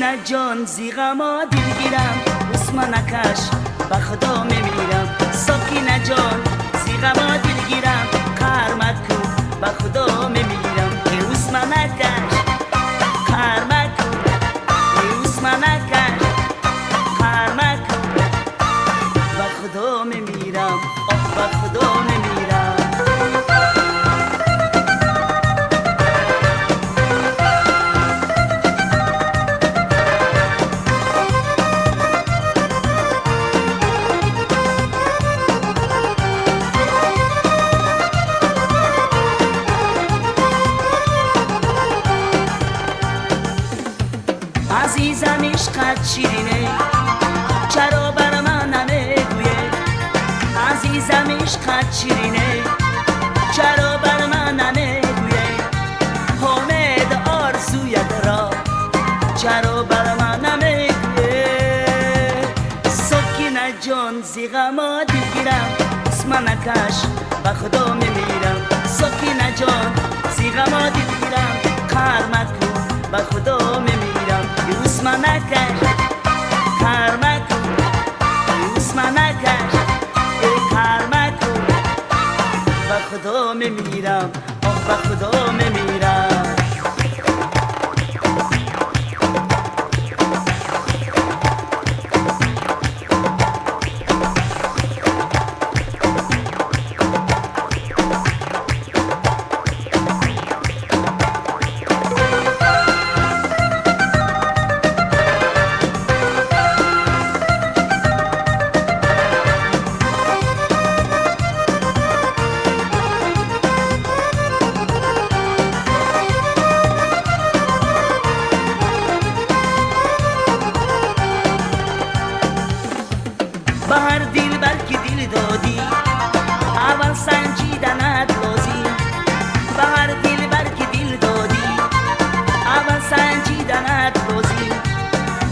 سکینه جان زیغما دلگیرم عثمانکش به خدا میمیرم. سکینه جان زیغما دلگیرم قرمکو به خدا میمیرم. ای عثمانکش قرمکو ای عثمانکش قرمکو به خدا میمیرم. به خدا میمیرم. عزیزم عشقت شیرینه چرا بر من نمیگویه. عزیزم عشقت شیرینه چرا بر من نمیگویه. امید آرزویت را چرا بر من نمیگویه. سکینه جان زیغما دلگیرم عثمانکش به خدا میمیرم. سکینه جان زیغما دلگیرم قرمکو به خدا میمیرم. عثمانکش قرمکو عثمانکش قرمکو به خدا میمیرم. به خدا میمیرم. به هر دل بلکه دل دادی اول سنجیدنت لازم. به هر دل بلکه دل دادی اول سنجیدنت لازم.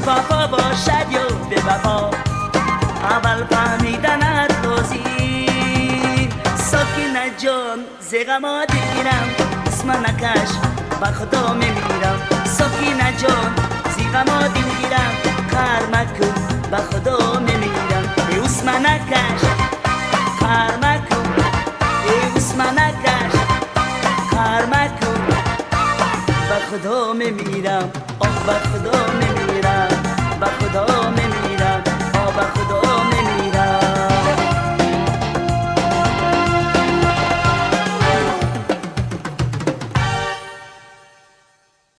وفا باشد یا به وفا اول فهمیدنت لازم. سکینه جان زیغما دلگیرم عثمانکش به خدا میمیرم. سکینه جان زیغما دلگیرم قرمکو به خدا میمیرم. ای عثمانکش قرمکو ای عثمانکش قرمکو به خدا میمیرم. به خدا میمیرم. به خدا